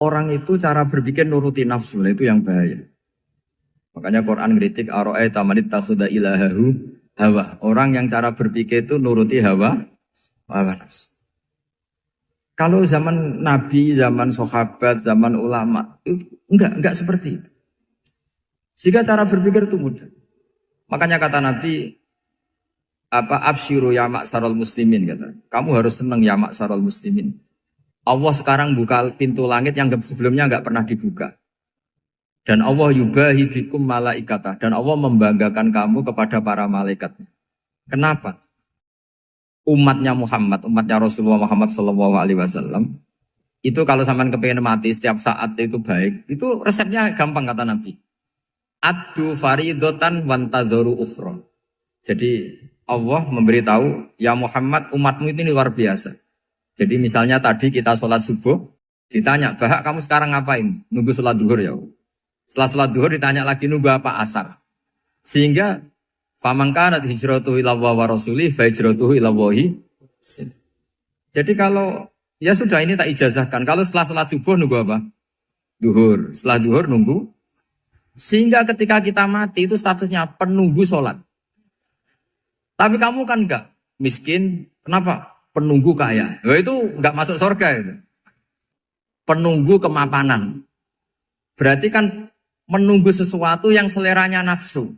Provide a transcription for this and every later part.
Orang itu cara berpikir nuruti nafsu, itu yang bahaya. Makanya Quran ngeritik ara'aita man ittakhadha ilahahu hawa. Orang yang cara berpikir itu nuruti hawa nafsu. Kalau zaman Nabi, zaman sahabat, zaman ulama, itu enggak seperti itu. Sehingga cara berpikir itu mudah. Makanya kata Nabi, absyiru ya ma'syaral muslimin, kata. Kamu harus senang ya ma'syaral muslimin. Allah sekarang buka pintu langit yang sebelumnya enggak pernah dibuka. Dan Allah yubahi bikum malaikatah. Dan Allah membanggakan kamu kepada para malaikat. Kenapa? Umatnya Muhammad, umatnya Rasulullah Muhammad SAW, itu kalau sampean kepengen mati setiap saat itu baik, itu resepnya gampang kata Nabi. Addu faridotan wantadzoru ukhra. Jadi Allah memberitahu, ya Muhammad, umatmu ini luar biasa. Jadi misalnya tadi kita sholat subuh, ditanya, Bahak kamu sekarang ngapain? Nunggu sholat duhur ya. Setelah sholat duhur ditanya lagi nunggu apa asar. Sehingga faman kanat hijratuhu ila wa rasulih fa hijratuhu ila wahi. Jadi kalau ya sudah ini tak ijazahkan. Kalau setelah sholat subuh nunggu apa? Duhur. Setelah duhur nunggu. Sehingga ketika kita mati itu statusnya penunggu sholat. Tapi kamu kan enggak miskin. Kenapa? Penunggu kaya. Ya itu enggak masuk surga itu. Penunggu kemapanan. Berarti kan menunggu sesuatu yang seleranya nafsu.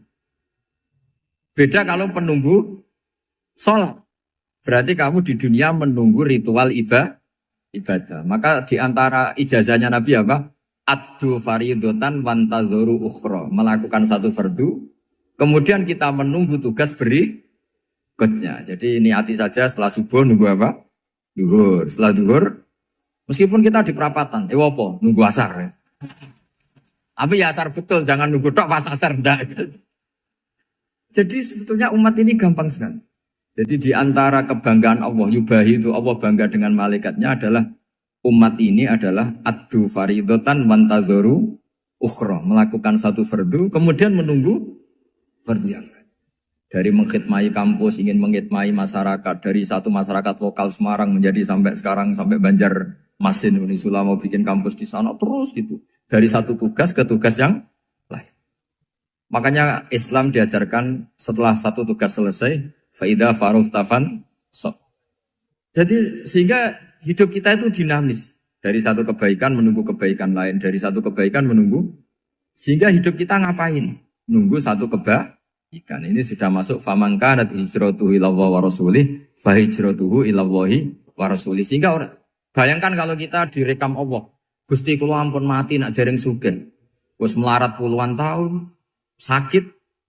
Beda kalau penunggu sholat. Berarti kamu di dunia menunggu ritual ibadah. Maka di antara ijazahnya Nabi apa? Addu faridotan wantadzoru ukhra. Melakukan satu fardu. Kemudian kita menunggu tugas berikutnya. Jadi niati saja setelah subuh nunggu apa? Duhur. Setelah duhur, meskipun kita di perapatan. Apa? Nunggu asar ya. Tapi ya asar betul, jangan nunggu tok pas asar ndak. Jadi sebetulnya umat ini gampang sekali. Jadi di antara kebanggaan Allah, yubahi itu Allah bangga dengan malaikatnya adalah umat ini adalah addu faridotan wantadzoru ukhra, melakukan satu fardu kemudian menunggu fardu yang lain. Dari mengkhidmati kampus, ingin mengkhidmati masyarakat, dari satu masyarakat lokal Semarang menjadi sampai sekarang sampai Banjarmasin, Unisula mau bikin kampus di sana terus gitu. Dari satu tugas ke tugas yang lain. Makanya Islam diajarkan setelah satu tugas selesai, faida faruh tafan sok. Jadi sehingga hidup kita itu dinamis. Dari satu kebaikan menunggu kebaikan lain, dari satu kebaikan menunggu. Sehingga hidup kita ngapain? Nunggu satu kebaikan. Ini sudah masuk faman kanat hijratuhu ila wa rasulih fa hijratuhu ila wahi wa rasulih. Sehingga bayangkan kalau kita direkam Allah. Gusti kula ampun mati nak dereng sugih. Wis melarat puluhan tahun, sakit,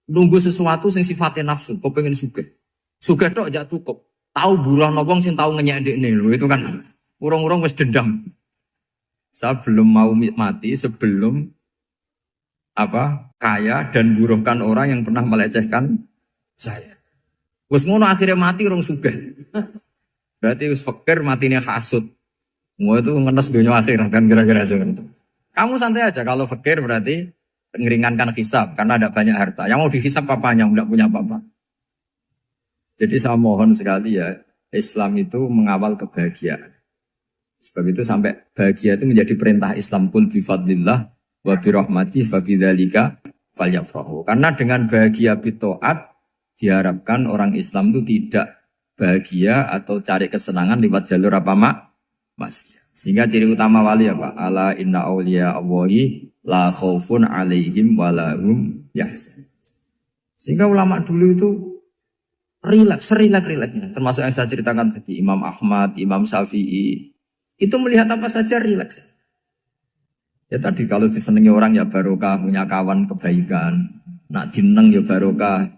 nunggu sesuatu sing sifatnya nafsu, kepengin sugih. Sugih tok aja cukup. Tahu buruh wong sing tahu ngenyek ndekne lho, itu kan urung-urung wis dendam. Saya belum mau mati sebelum kaya dan buruhkan orang yang pernah melecehkan saya. Wis ngono akhirnya mati urung sugih. Berarti wis fakir matine hasud. Mau itu ngenes dunia akhirat kan kira-kira seperti itu. Kamu santai aja kalau fakir berarti meringankan hisab karena ada banyak harta. Yang mau dihisab papanya enggak punya apa-apa. Jadi saya mohon sekali ya, Islam itu mengawal kebahagiaan. Sebab itu sampai bahagia itu menjadi perintah Islam, qul bi fadlillah wa bi rahmati fa bidzalika falyafrahu. Karena dengan bahagia bi taat diharapkan orang Islam itu tidak bahagia atau cari kesenangan lewat jalur apa maksiat. Sehingga ciri utama wali apa? Ala inna awliya Allahi la khaufun alaihim walahum yahzan. Sehingga ulama dulu itu rileks-rileksnya. Termasuk yang saya ceritakan tadi, Imam Ahmad, Imam Syafi'i. Itu melihat apa saja rileks. Ya tadi kalau disenangi orang ya barokah, punya kawan kebaikan. Nak dineng ya barokah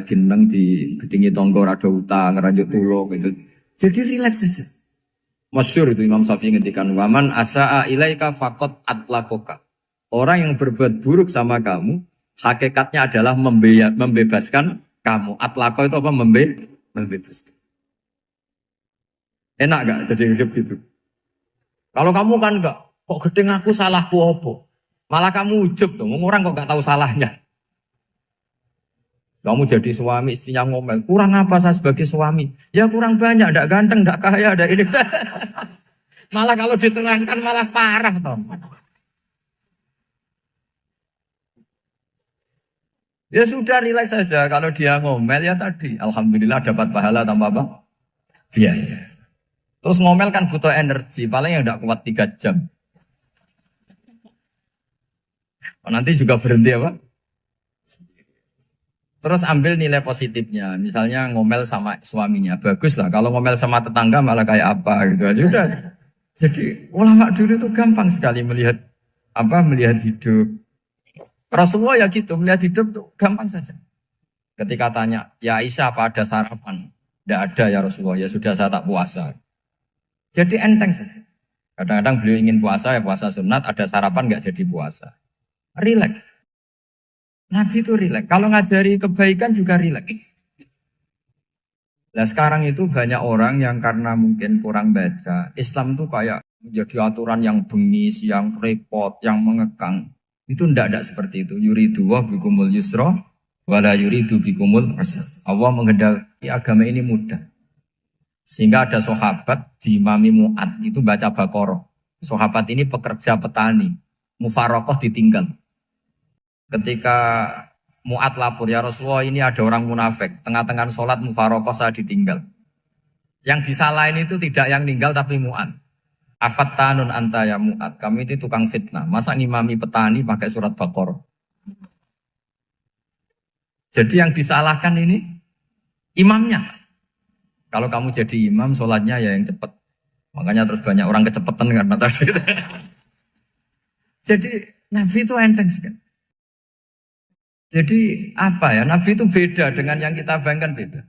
dineng di gedingi tonggo rada utang, ngeranjuk tulung gitu. Jadi rileks saja. Masyhur itu Imam Syafi'i ngendikan waman asaa ilaika faqat atlakoka. Orang yang berbuat buruk sama kamu hakikatnya adalah membebaskan kamu. Atlako itu apa? Membebaskan. Enak gak jadi hidup gitu? Kalau kamu kan enggak, kok gedeng aku salahku apa? Malah kamu ujub tuh, orang kok gak tahu salahnya. Kamu jadi suami, istrinya ngomel, kurang apa saya sebagai suami? Ya kurang banyak, enggak ganteng, enggak kaya, enggak ini. Malah kalau diterangkan malah parah toh. Ya sudah rileks saja. Kalau dia ngomel ya tadi, alhamdulillah dapat pahala tanpa apa? Biaya. Terus ngomel kan butuh energi, paling yang tidak kuat 3 jam. Nanti juga berhenti apa? Terus ambil nilai positifnya. Misalnya ngomel sama suaminya, bagus lah. Kalau ngomel sama tetangga malah kayak apa gitu aja udah. Jadi ulama dulu itu gampang sekali melihat melihat hidup. Rasulullah ya gitu, melihat hidup tuh gampang saja. Ketika tanya, ya Aisyah apa ada sarapan? Tidak ada ya Rasulullah, ya sudah saya tak puasa. Jadi enteng saja. Kadang-kadang beliau ingin puasa, ya puasa sunat, ada sarapan nggak jadi puasa. Rileks. Nabi itu rileks. Kalau ngajari kebaikan juga rileks. Nah sekarang itu banyak orang yang karena mungkin kurang baca, Islam tuh kayak menjadi aturan yang bengis, yang repot, yang mengekang. Itu tidak seperti itu. Yuridu wa bikumul yusra wala yuridu bikumul usra. Allah menghendaki agama ini mudah. Sehingga ada sahabat di Imami Mu'ad itu baca Baqarah. Sahabat ini pekerja petani, mufarokoh ditinggal. Ketika Mu'ad lapor, ya Rasulullah ini ada orang munafik, tengah-tengah sholat mufarokoh saya ditinggal. Yang disalahin itu tidak yang ninggal tapi Mu'ad. Afattanun anta ya Mu'ad, kami itu tukang fitnah. Masa ngimami petani pakai surat Baqarah? Jadi yang disalahkan ini imamnya. Kalau kamu jadi imam, sholatnya ya yang cepat. Makanya terus banyak orang kecepatan karena tadi. Jadi Nabi itu enteng sekali. Jadi apa ya, Nabi itu beda dengan yang kita bayangkan beda.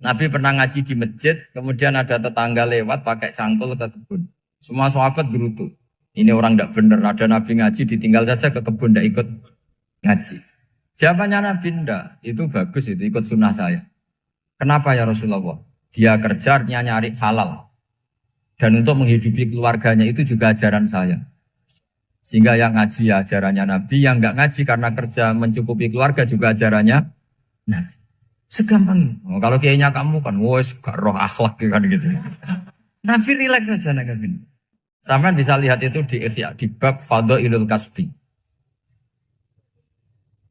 Nabi pernah ngaji di masjid, kemudian ada tetangga lewat pakai cangkul ke kebun. Semua sahabat gerutu. Ini orang tidak benar, ada Nabi ngaji ditinggal saja ke kebun, tidak ikut ngaji. Jawabannya Nabi tidak, itu bagus itu ikut sunnah saya. Kenapa ya Rasulullah? Dia kerjanya nyari halal. Dan untuk menghidupi keluarganya itu juga ajaran saya. Sehingga yang ngaji ya ajarannya Nabi, yang enggak ngaji karena kerja mencukupi keluarga juga ajarannya Nabi. Segampang itu. Oh, kalau kayaknya kamu kan, wes gak roh akhlak kan gitu. Nabi rileks saja Nabi. Sampai bisa lihat itu di Ihya, di bab Fadhailul Kasbi.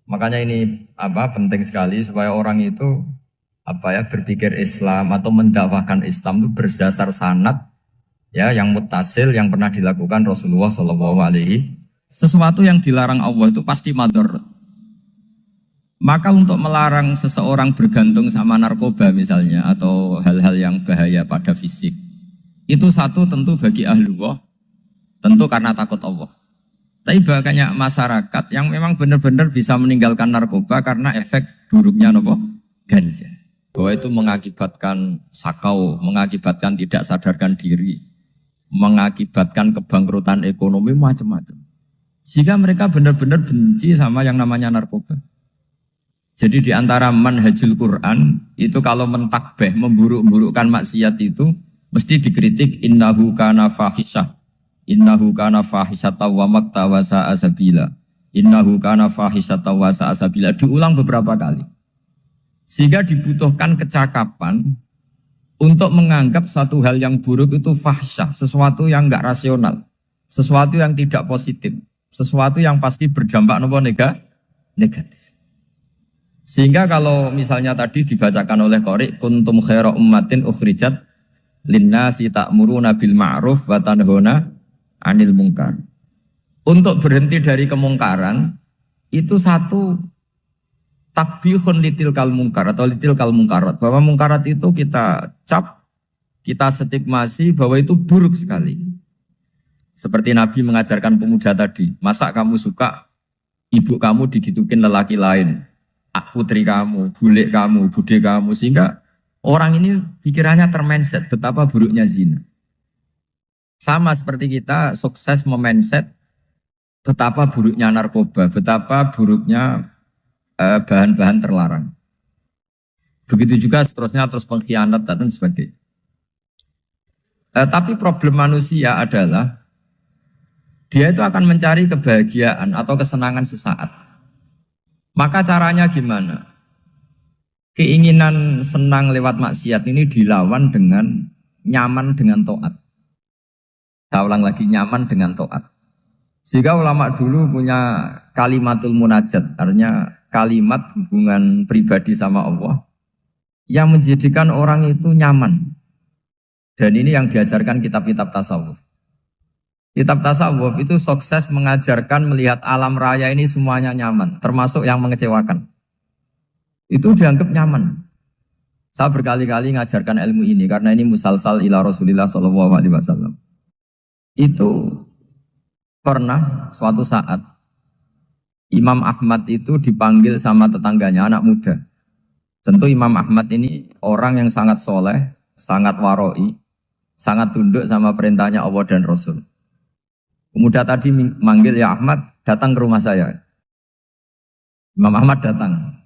Makanya ini penting sekali supaya orang itu berpikir Islam atau mendakwahkan Islam itu berdasar sanad ya yang muttasil yang pernah dilakukan Rasulullah SAW. Sesuatu yang dilarang Allah itu pasti madhar. Maka untuk melarang seseorang bergantung sama narkoba misalnya atau hal-hal yang bahaya pada fisik, itu satu tentu bagi ahlullah, tentu karena takut Allah. Tapi banyak masyarakat yang memang benar-benar bisa meninggalkan narkoba karena efek buruknya ganja. Bahwa itu mengakibatkan sakau, mengakibatkan tidak sadarkan diri, mengakibatkan kebangkrutan ekonomi macam-macam. Sehingga mereka benar-benar benci sama yang namanya narkoba. Jadi di antara manhajul Quran itu kalau mentakbih, memburuk-burukkan maksiat itu mesti dikritik innahu kana fahisyah. Innahu kana fahisyata wa maqta wa sa'a sabila. Innahu kana fahisyata wa sa'a sabila. Diulang beberapa kali. Sehingga dibutuhkan kecakapan untuk menganggap satu hal yang buruk itu fahsyah, sesuatu yang enggak rasional, sesuatu yang tidak positif, sesuatu yang pasti berdampak negatif. Sehingga kalau misalnya tadi dibacakan oleh Qori, kuntum khaira ummatin ukhrijat linnasi ta'muruna bil ma'ruf wa tanhauna 'anil munkar. Untuk berhenti dari kemungkaran itu satu takbihun litil kal mungkar atau litil kal mungkarat, bahwa mungkarat itu kita cap, kita stigmasi bahwa itu buruk sekali. Seperti Nabi mengajarkan pemuda tadi, masa kamu suka ibu kamu digitukin lelaki lain, putri kamu, bule kamu, bude kamu, sehingga orang ini pikirannya termindset betapa buruknya zina. Sama seperti kita sukses memindset betapa buruknya narkoba, betapa buruknya bahan-bahan terlarang. Begitu juga seterusnya terus pengkhianat dan sebagainya. Tapi problem manusia adalah dia itu akan mencari kebahagiaan atau kesenangan sesaat. Maka caranya gimana? Keinginan senang lewat maksiat ini dilawan dengan nyaman dengan taat. Saya ulang lagi, nyaman dengan taat. Sehingga ulama dulu punya kalimatul munajat, artinya kalimat hubungan pribadi sama Allah yang menjadikan orang itu nyaman. Dan ini yang diajarkan kitab-kitab tasawuf. Kitab tasawuf itu sukses mengajarkan melihat alam raya ini semuanya nyaman, termasuk yang mengecewakan. Itu dianggap nyaman. Saya berkali-kali mengajarkan ilmu ini karena ini musalsal ila Rasulillah SAW. Itu pernah suatu saat Imam Ahmad itu dipanggil sama tetangganya, anak muda. Tentu Imam Ahmad ini orang yang sangat soleh, sangat waroi, sangat tunduk sama perintahnya Allah dan Rasul. Pemuda tadi manggil, ya Ahmad, datang ke rumah saya. Imam Ahmad datang.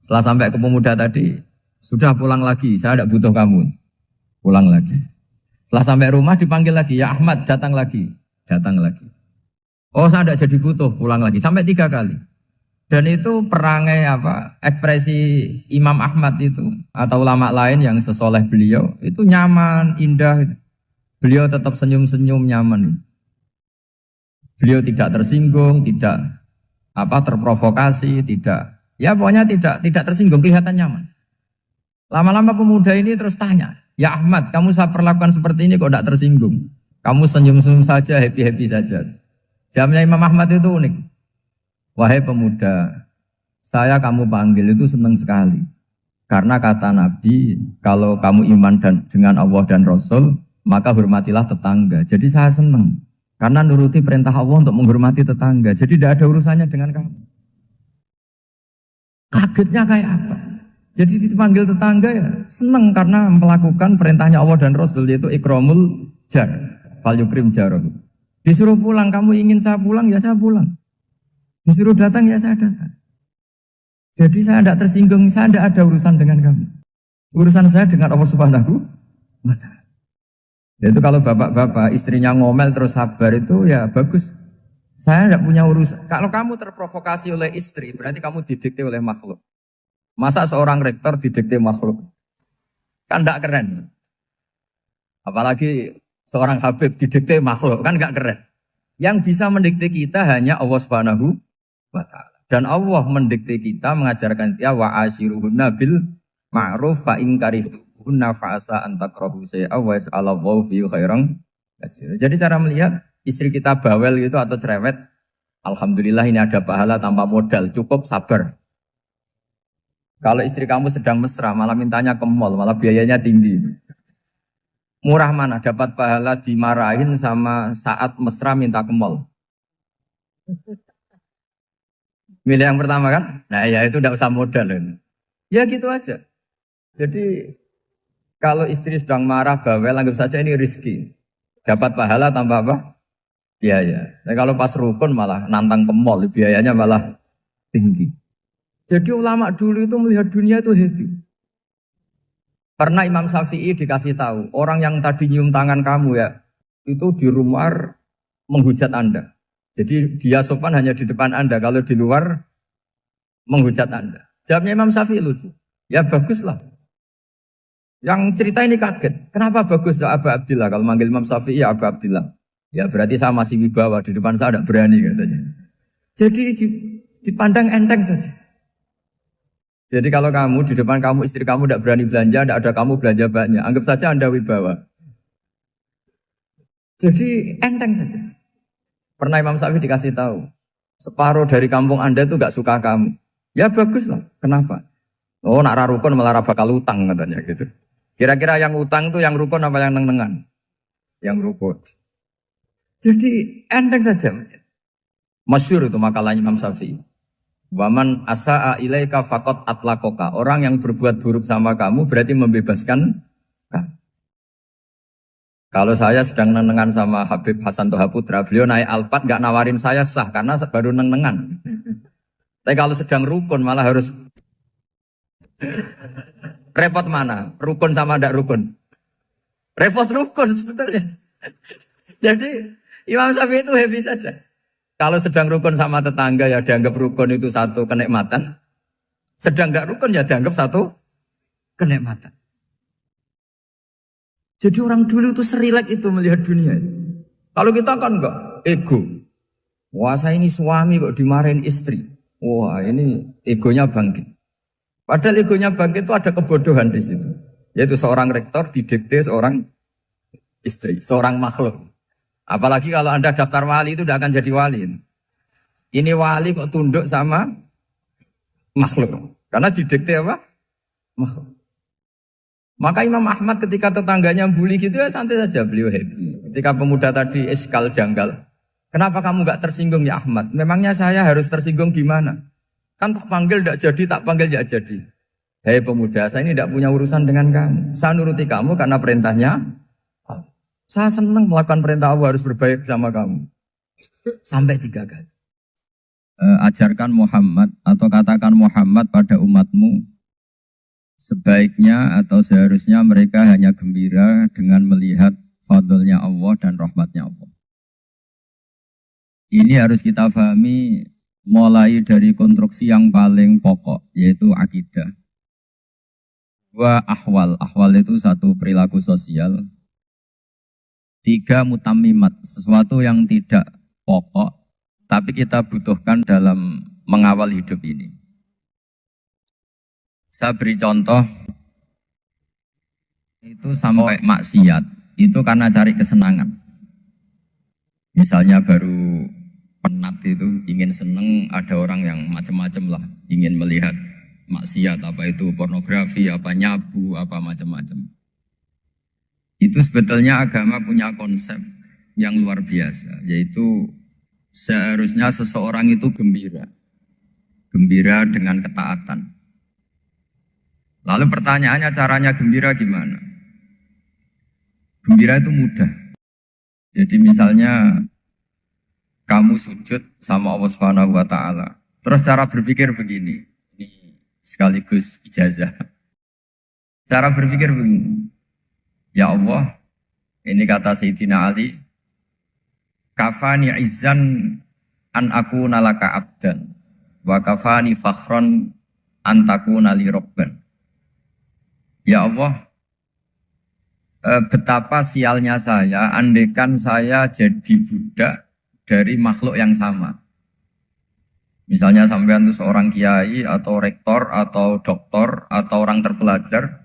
Setelah sampai ke pemuda tadi, sudah pulang lagi, saya tidak butuh kamu. Pulang lagi. Setelah sampai rumah dipanggil lagi, ya Ahmad, datang lagi. Datang lagi. Oh, saya tidak jadi butuh, pulang lagi. Sampai 3 kali. Dan itu perangai ekspresi Imam Ahmad itu atau ulama lain yang sesoleh beliau itu nyaman, indah. Beliau tetap senyum-senyum nyaman. Beliau tidak tersinggung, tidak terprovokasi, pokoknya tidak tersinggung, kelihatan nyaman. Lama-lama pemuda ini terus tanya, ya Ahmad, kamu saya perlakukan seperti ini kok tidak tersinggung? Kamu senyum-senyum saja, happy-happy saja. Jawabnya Imam Ahmad itu unik. Wahai pemuda, saya kamu panggil itu senang sekali. Karena kata Nabi, kalau kamu iman dengan Allah dan Rasul, maka hormatilah tetangga. Jadi saya senang. Karena nuruti perintah Allah untuk menghormati tetangga. Jadi tidak ada urusannya dengan kamu. Kagetnya kayak apa? Jadi dipanggil tetangga ya senang karena melakukan perintahnya Allah dan Rasul, yaitu ikramul jar, fal yukrim jaroh. Disuruh pulang, kamu ingin saya pulang, ya saya pulang. Disuruh datang, ya saya datang. Jadi saya tidak tersinggung, saya tidak ada urusan dengan kamu. Urusan saya dengan Allah Subhanahu wa Ta'ala. Itu kalau bapak-bapak istrinya ngomel terus sabar itu ya bagus. Saya tidak punya urusan. Kalau kamu terprovokasi oleh istri, berarti kamu didikte oleh makhluk. Masa seorang rektor didikte makhluk? Kan tidak keren. Apalagi seorang Habib didikte makhluk, kan gak keren. Yang bisa mendikte kita hanya Allah Subhanahu wa Ta'ala. Dan Allah mendikte kita, mengajarkan kita wa ashiruhunna bil ma'ruf fa in karihtuhunna fa asa an takrahu shay'a wa yaj'alallahu fi khairan katsira. Jadi cara melihat istri kita bawel gitu atau cerewet, alhamdulillah ini ada pahala tanpa modal, cukup sabar. Kalau istri kamu sedang mesra, malah mintanya ke mall, malah biayanya tinggi. Murah mana dapat pahala dimarahin sama saat mesra minta ke mall? Milih yang pertama kan? Nah ya itu tidak usah modal. Ya gitu aja. Jadi kalau istri sedang marah bawel, anggap saja ini rezeki. Dapat pahala tanpa apa? Biaya. Nah kalau pas rukun malah nantang ke mall, biayanya malah tinggi. Jadi ulama dulu itu melihat dunia itu happy. Karena Imam Syafi'i dikasih tahu, orang yang tadi nyium tangan kamu ya, itu di rumah menghujat Anda. Jadi dia sopan hanya di depan Anda, kalau di luar menghujat Anda. Jawabnya Imam Syafi'i lucu. Ya baguslah. Yang cerita ini kaget. Kenapa bagus ya Aba Abdillah? Kalau manggil Imam Syafi'i ya Aba Abdillah. Ya berarti saya masih wibawa, di depan saya tidak berani katanya. Jadi dipandang enteng saja. Jadi kalau kamu di depan kamu istri kamu tidak berani belanja, tidak ada kamu belanja banyak, anggap saja Anda wibawa. Jadi enteng saja. Pernah Imam Syafi'i dikasih tahu, separuh dari kampung Anda itu gak suka kamu. Ya bagus lah. Kenapa? Oh nak rukun malah bakal utang katanya gitu. Kira-kira yang utang itu yang rukun apa yang neng-nengan? Yang rukun. Jadi enteng saja. Masyhur itu makalahnya Imam Syafi'i. Waman asa'a ilaika faqad atlaqaka. Orang yang berbuat buruk sama kamu berarti membebaskan kamu. Kalau saya sedang nenengan sama Habib Hasan Toha Putra, beliau naik Alphard gak nawarin saya sah karena baru nenengan. Tapi kalau sedang rukun malah harus repot mana? Rukun sama ndak rukun? Repot rukun sebetulnya. Jadi Imam Syafi'i itu happy saja. Kalau sedang rukun sama tetangga ya dianggap rukun itu satu kenikmatan. Sedang tidak rukun ya dianggap satu kenikmatan. Jadi orang dulu itu serilek itu melihat dunia. Kalau kita kan enggak, ego. Wah saya ini suami kok dimarahin istri. Wah ini egonya bangkit. Padahal egonya bangkit itu ada kebodohan di situ. Yaitu seorang rektor didikte seorang istri, seorang makhluk. Apalagi kalau Anda daftar wali itu tidak akan jadi wali. Ini wali kok tunduk sama makhluk. Karena didikte apa? Makhluk. Maka Imam Ahmad ketika tetangganya bully gitu ya santai saja, beliau happy. Ketika pemuda tadi iskal janggal, kenapa kamu gak tersinggung ya Ahmad? Memangnya saya harus tersinggung gimana? Kan tak panggil tidak jadi, tak panggil tidak jadi. Hei pemuda, saya ini tidak punya urusan dengan kamu. Saya nuruti kamu karena perintahnya. Saya senang melakukan perintah Allah, harus berbaik sama kamu. Sampai 3 kali. Ajarkan Muhammad atau katakan Muhammad pada umatmu. Sebaiknya atau seharusnya mereka hanya gembira dengan melihat fadlnya Allah dan rahmatnya Allah. Ini harus kita pahami mulai dari konstruksi yang paling pokok, yaitu akidah. 2 ahwal. Ahwal itu 1 perilaku sosial. 3 mutammimat, sesuatu yang tidak pokok, tapi kita butuhkan dalam mengawal hidup ini. Saya beri contoh, itu sampai maksiat, itu karena cari kesenangan. Misalnya baru penat itu, ingin seneng, ada orang yang macam-macam lah, ingin melihat maksiat, apa itu pornografi, apa nyabu, apa macam-macam. Itu sebetulnya agama punya konsep yang luar biasa, yaitu seharusnya seseorang itu gembira. Gembira dengan ketaatan. Lalu pertanyaannya caranya gembira gimana? Gembira itu mudah. Jadi misalnya kamu sujud sama Allah Subhanahu wa taala. Terus cara berpikir begini. Ini sekaligus ijazah. Cara berpikir begini. Ya Allah, ini kata Sayyidina Ali, kafani izzan an aku nalaka abdan wa kafani fakhron an takuna li robban. Ya Allah, betapa sialnya saya andaikan saya jadi budak dari makhluk yang sama. Misalnya sampean itu seorang kiai atau rektor atau doktor atau orang terpelajar,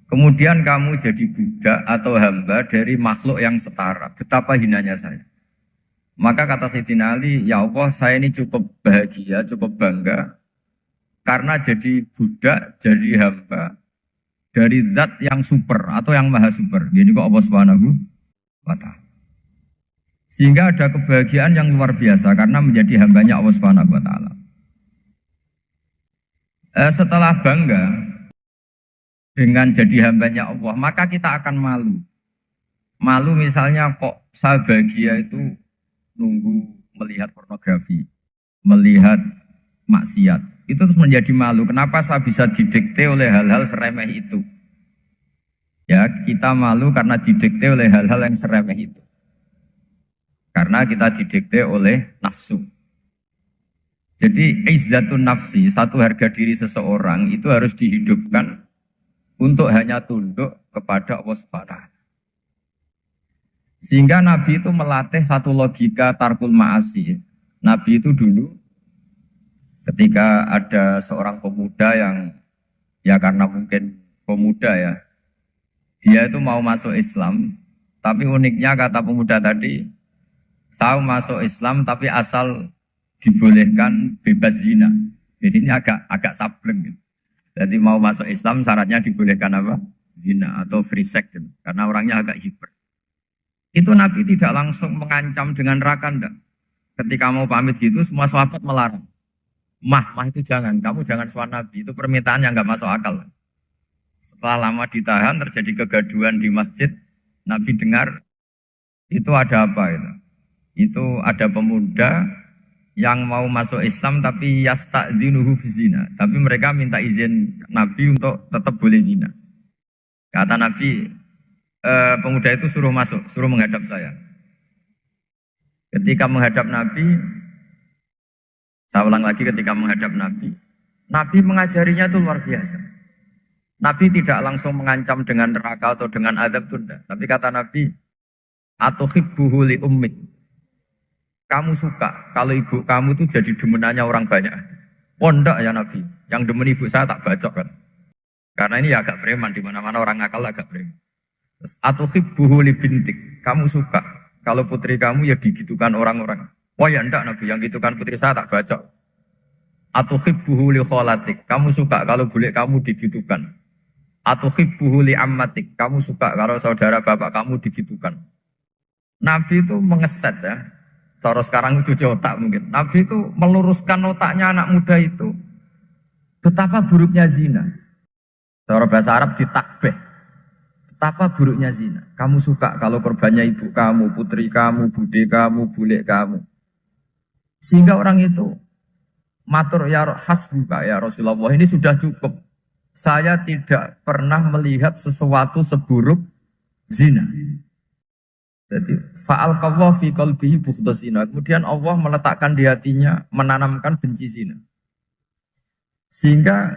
kemudian kamu jadi budak atau hamba dari makhluk yang setara. Betapa hinanya saya. Maka kata Sayyidina Ali, ya Allah saya ini cukup bahagia, cukup bangga karena jadi budak, jadi hamba dari zat yang super atau yang maha super. Jadi kok Allah Subhanahu wa ta'ala. Sehingga ada kebahagiaan yang luar biasa karena menjadi hambanya Allah Subhanahu wa ta'ala. Setelah bangga dengan jadi hambanya Allah, maka kita akan malu. Malu misalnya kok saya bahagia itu nunggu melihat pornografi, melihat maksiat. Itu terus menjadi malu. Kenapa saya bisa didikte oleh hal-hal seremeh itu? Ya, kita malu karena didikte oleh hal-hal yang seremeh itu. Karena kita didikte oleh nafsu. Jadi izzatun nafsi, satu harga diri seseorang itu harus dihidupkan untuk hanya tunduk kepada Allah SWT. Sehingga Nabi itu melatih satu logika tarkul ma'asi. Nabi itu dulu ketika ada seorang pemuda yang ya karena mungkin pemuda ya, dia itu mau masuk Islam, tapi uniknya kata pemuda tadi, saya masuk Islam tapi asal dibolehkan bebas zina. Jadi ini agak sableng gitu. Jadi mau masuk Islam syaratnya dibolehkan apa? Zina atau free sex gitu. Karena orangnya agak hiper. Itu Nabi tidak langsung mengancam dengan neraka enggak. Ketika mau pamit gitu semua sahabat melarang. Mah itu jangan, kamu jangan suan Nabi, itu permintaan yang nggak masuk akal. Setelah lama ditahan, terjadi kegaduhan di masjid, Nabi dengar, itu ada apa itu? Itu ada pemuda yang mau masuk Islam tapi yasta'dzinuhu fi zina. Tapi mereka minta izin Nabi untuk tetap boleh zina. Kata Nabi, pemuda itu suruh masuk, suruh menghadap saya. Ketika menghadap Nabi, saya ulang lagi ketika menghadap Nabi. Nabi mengajarinya itu luar biasa. Nabi tidak langsung mengancam dengan neraka atau dengan azab tunda. Tapi kata Nabi, Atau hibbuhu li ummik. Kamu suka kalau ibu kamu tuh jadi demenannya orang banyak. Pondok ya Nabi. Yang demen ibu saya tak bacok kan. Karena ini ya agak preman. Di mana-mana orang nakal agak preman. Terus atau hibbuhu li bintik. Kamu suka kalau putri kamu ya digitukan orang-orang. Wah ya enggak Nabi. Yang gitukan putri saya tak bacok. Atau hibbuhu li kholatik. Kamu suka kalau bule kamu digitukan. Atau hibbuhu li ammatik. Kamu suka kalau saudara bapak kamu digitukan. Nabi itu mengeset ya. Cara sekarang itu otak mungkin. Nabi itu meluruskan otaknya anak muda itu. Betapa buruknya zina. Cara bahasa Arab ditakbih. Betapa buruknya zina. Kamu suka kalau korbannya ibu kamu, putri kamu, bude kamu, bule kamu. Sehingga orang itu matur ya hasbuka ya Rasulullah, ini sudah cukup. Saya tidak pernah melihat sesuatu seburuk zina. Jadi fa'al qawwa fi qalbihi bughdha zina. Kemudian Allah meletakkan di hatinya, menanamkan benci zina. Sehingga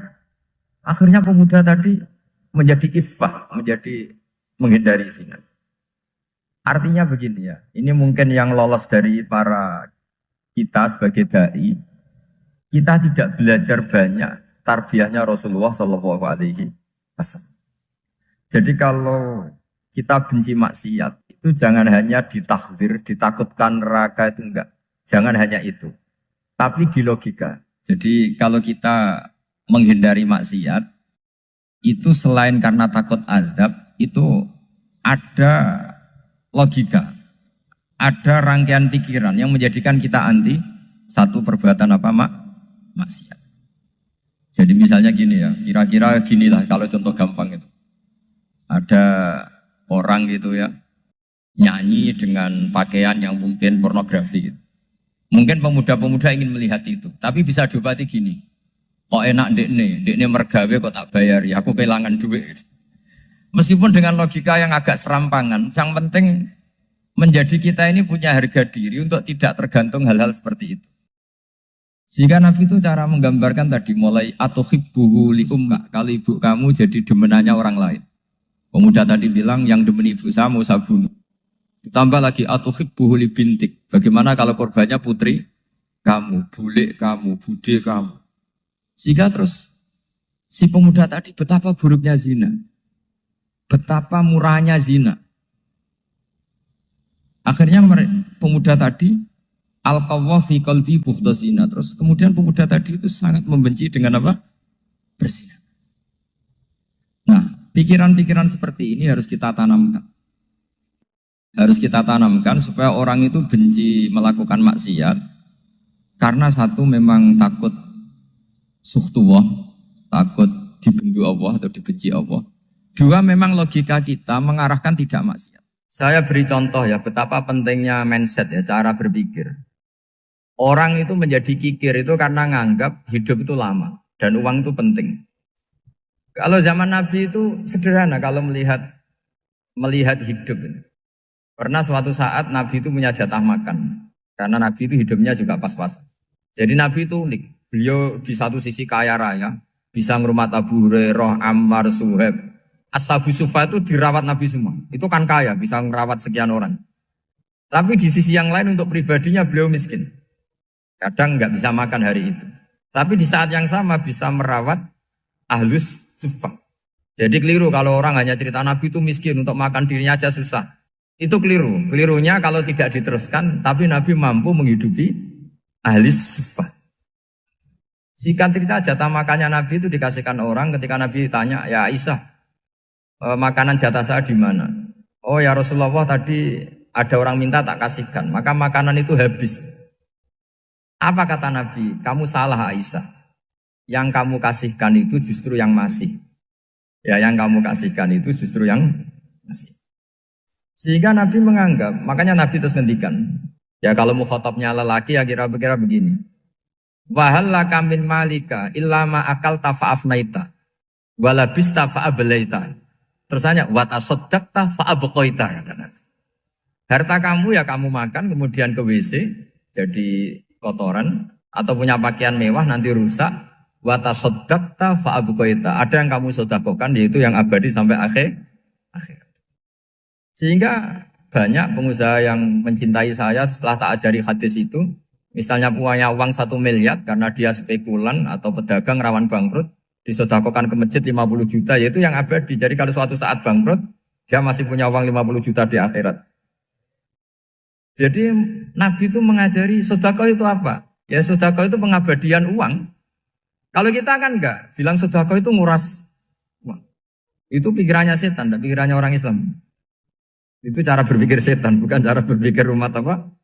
akhirnya pemuda tadi menjadi iffah, menjadi menghindari zina. Artinya begini ya, ini mungkin yang lolos dari para kita sebagai dai, kita tidak belajar banyak tarbiyahnya Rasulullah Shallallahu Alaihi Wasallam. Jadi kalau kita benci maksiat, itu jangan hanya ditakhzir, ditakutkan neraka itu enggak. Jangan hanya itu. Tapi di logika. Jadi kalau kita menghindari maksiat, itu selain karena takut azab, itu ada logika. Ada rangkaian pikiran yang menjadikan kita anti satu perbuatan apa maksiat. Jadi misalnya gini ya, kira-kira ginilah kalau contoh gampang itu. Ada orang gitu ya, nyanyi dengan pakaian yang mungkin pornografi gitu. Mungkin pemuda-pemuda ingin melihat itu, tapi bisa diobati gini. Kok enak dekne mergawe kok tak bayar ya, aku kehilangan duit. Meskipun dengan logika yang agak serampangan, yang penting menjadi kita ini punya harga diri untuk tidak tergantung hal-hal seperti itu. Sehingga Nabi itu cara menggambarkan tadi mulai atuhibbuhu li umma, kalau ibu kamu jadi demenannya orang lain. Pemuda tadi bilang yang demen ibu saya mau saya bunuh. Ditambah lagi atuhibbuhu li bintik. Bagaimana kalau korbannya putri kamu, bule kamu, bude kamu. Sehingga terus si pemuda tadi betapa buruknya zina. Betapa murahnya zina. Akhirnya pemuda tadi al-qawwa fi qalbi bughdha zina. Terus kemudian pemuda tadi itu sangat membenci dengan apa? Berzina. Nah, pikiran-pikiran seperti ini harus kita tanamkan. Harus kita tanamkan supaya orang itu benci melakukan maksiat. Karena satu memang takut suhtullah, takut dibendu Allah atau dibenci Allah. Dua memang logika kita mengarahkan tidak maksiat. Saya beri contoh ya betapa pentingnya mindset ya, cara berpikir. Orang itu menjadi kikir itu karena nganggap hidup itu lama dan uang itu penting. Kalau zaman Nabi itu sederhana kalau melihat hidup ini. Pernah suatu saat Nabi itu punya jatah makan. Karena Nabi itu hidupnya juga pas-pasan. Jadi Nabi itu unik. Beliau di satu sisi kaya raya. Bisa ngurmat Abu Hurairah, Ammar, Suhaib. Ashabu Sufa itu dirawat Nabi semua. Itu kan kaya, bisa ngerawat sekian orang. Tapi di sisi yang lain untuk pribadinya beliau miskin. Kadang nggak bisa makan hari itu. Tapi di saat yang sama bisa merawat Ahlus Sufa. Jadi keliru kalau orang hanya cerita Nabi itu miskin, untuk makan dirinya aja susah. Itu keliru. Kelirunya kalau tidak diteruskan, tapi Nabi mampu menghidupi ahli suffah. Singkat cerita jatah makannya Nabi itu dikasihkan orang ketika Nabi tanya, ya Aisyah, makanan jatah saya di mana? Oh ya Rasulullah tadi ada orang minta tak kasihkan, maka makanan itu habis. Apa kata Nabi? Kamu salah Aisyah. Yang kamu kasihkan itu justru yang masih. Ya yang kamu kasihkan itu justru yang masih. Sehingga Nabi menganggap, makanya Nabi terus ngendikan. Ya kalau mukhatabnya lelaki ya kira-kira begini. Wahal laka min malika illa ma akalta fa'afnaita walabista fa'ablaita. Terus tanya wa tasaddaqta fa'abqaita kata Nabi. Harta kamu ya kamu makan kemudian ke WC jadi kotoran atau punya pakaian mewah nanti rusak. Wa tasaddaqta fa'abqaita. Ada yang kamu sedekahkan yaitu yang abadi sampai akhir. Sehingga banyak pengusaha yang mencintai saya setelah tak ajari hadis itu. Misalnya punya uang 1 miliar karena dia spekulan atau pedagang rawan bangkrut, disedekahkan ke masjid 50 juta, yaitu yang abadi. Jadi kalau suatu saat bangkrut, dia masih punya uang 50 juta di akhirat. Jadi Nabi itu mengajari sedekah itu apa? Ya sedekah itu pengabadian uang. Kalau kita kan enggak, bilang sedekah itu nguras uang. Itu pikirannya setan, dan pikirannya orang Islam. Itu cara berpikir setan, bukan cara berpikir umat apa?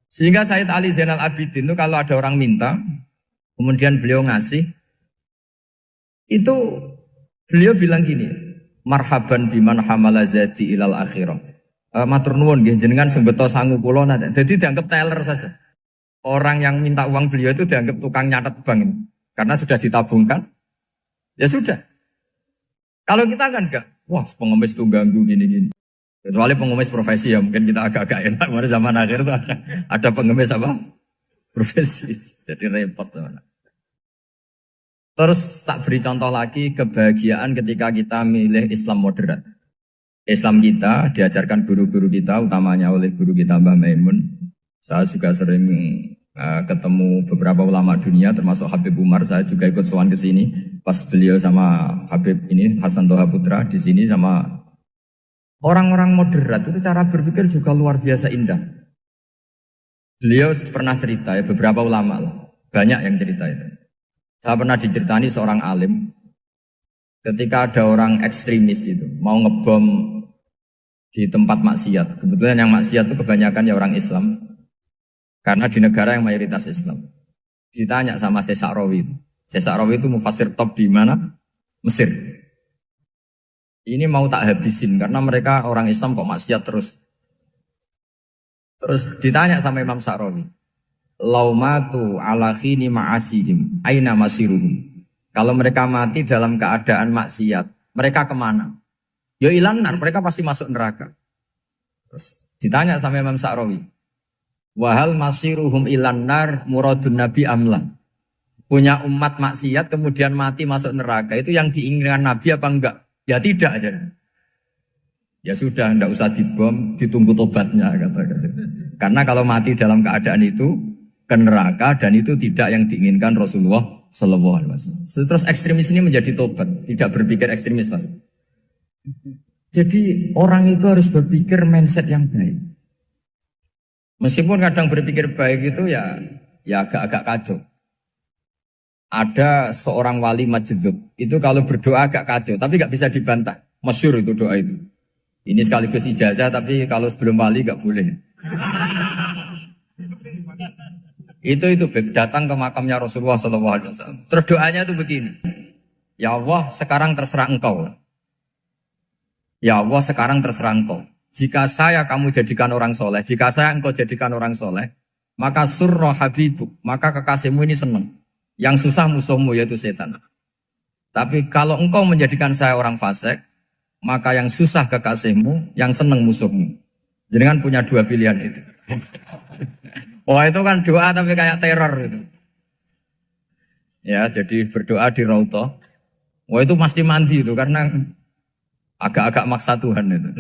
Sehingga Sayyid Ali Zainal Abidin itu kalau ada orang minta, kemudian beliau ngasih, itu beliau bilang gini, marhaban biman hamala zati ilal akhirah. Matur nuwun nggih jenengan sing beto sangu kula nate. Jadi dianggap teller saja. Orang yang minta uang beliau itu dianggap tukang nyatet bank. Karena sudah ditabungkan. Ya sudah. Kalau kita kan enggak, wah pengemis tuh ganggu gini-gini. Kecuali pengemis profesi ya mungkin kita agak-agak enak. Pada zaman akhir tuh ada pengemis apa? Profesi. Jadi repot. Terus tak beri contoh lagi kebahagiaan ketika kita milih Islam moderat. Islam kita diajarkan guru-guru kita, utamanya oleh guru kita Mbah Maimun. Saya juga sering ketemu beberapa ulama dunia, termasuk Habib Umar. Saya juga ikut sowan ke sini pas beliau sama Habib ini Hasan Toha Putra di sini sama orang-orang moderat. Itu cara berpikir juga luar biasa indah. Beliau pernah cerita ya, beberapa ulama lah, banyak yang cerita itu. Saya pernah diceritani seorang alim ketika ada orang ekstremis itu mau ngebom di tempat maksiat. Kebetulan yang maksiat itu kebanyakan ya orang Islam. Karena di negara yang mayoritas Islam. Ditanya sama Syekh Sa'rawi. Syekh Sa'rawi itu mufassir top di mana? Mesir. Ini mau tak habisin karena mereka orang Islam kok maksiat terus. Terus ditanya sama Imam Sa'rawi. Laumatu ala khini ma'asihim aina masiruhum. Kalau mereka mati dalam keadaan maksiat, mereka kemana? Ya ilanar, mereka pasti masuk neraka. Terus ditanya sama Imam Sa'rawi. Wahal masiruhum ilanar muradun nabi amla. Punya umat maksiat kemudian mati masuk neraka. Itu yang diinginkan Nabi apa enggak? Ya tidak aja. Ya sudah, enggak usah dibom, ditunggu tobatnya kata. Karena kalau mati dalam keadaan itu ke neraka dan itu tidak yang diinginkan Rasulullah Sallallahu Alaihi Wasallam. Terus ekstremis ini menjadi tobat, tidak berpikir ekstremis Mas. Jadi orang itu harus berpikir mindset yang baik. Meskipun kadang berpikir baik itu ya agak-agak kacau. Ada seorang wali majdzub, itu kalau berdoa agak kacau, tapi gak bisa dibantah. Masyhur itu doa itu. Ini sekaligus ijazah, tapi kalau sebelum wali gak boleh. Itu datang ke makamnya Rasulullah SAW. Terus doanya itu begini. Ya Allah, sekarang terserah engkau. Ya Allah, sekarang terserah engkau. Jika saya kamu jadikan orang soleh, jika saya engkau jadikan orang soleh, maka surra habibuk, maka kekasihmu ini senang. Yang susah musuhmu yaitu setan. Tapi kalau engkau menjadikan saya orang fasik, maka yang susah kekasihmu, yang senang musuhmu. Jadi kan punya dua pilihan itu. Wah itu kan doa tapi kayak teror itu. Ya jadi berdoa di Raudhah. Wah itu pasti mandi itu karena agak-agak maksa Tuhan itu.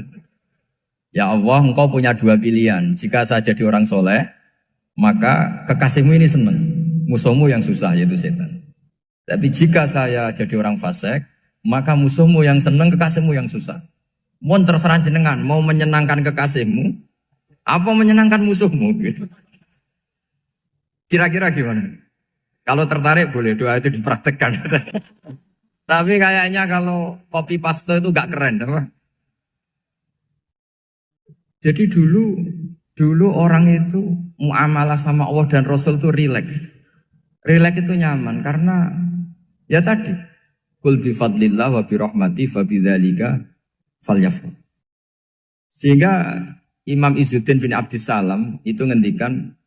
Ya Allah, engkau punya dua pilihan. Jika saya jadi orang soleh, maka kekasihmu ini senang. Musuhmu yang susah, yaitu setan. Tapi jika saya jadi orang fasik, maka musuhmu yang senang, kekasihmu yang susah. Mohon terserah jenengan, mau menyenangkan kekasihmu, apa menyenangkan musuhmu? Gitu. Kira-kira gimana? Kalau tertarik boleh doa itu dipraktekkan. Tapi kayaknya kalau copy paste itu gak keren, apa? Jadi dulu orang itu muamalah sama Allah dan Rasul itu rileks. Rileks itu nyaman karena ya tadi qul bi fadlillah wa bi rahmati fa bidzalika falyafrah. Sehingga Imam Izzuddin bin Abdissalam itu ngendikan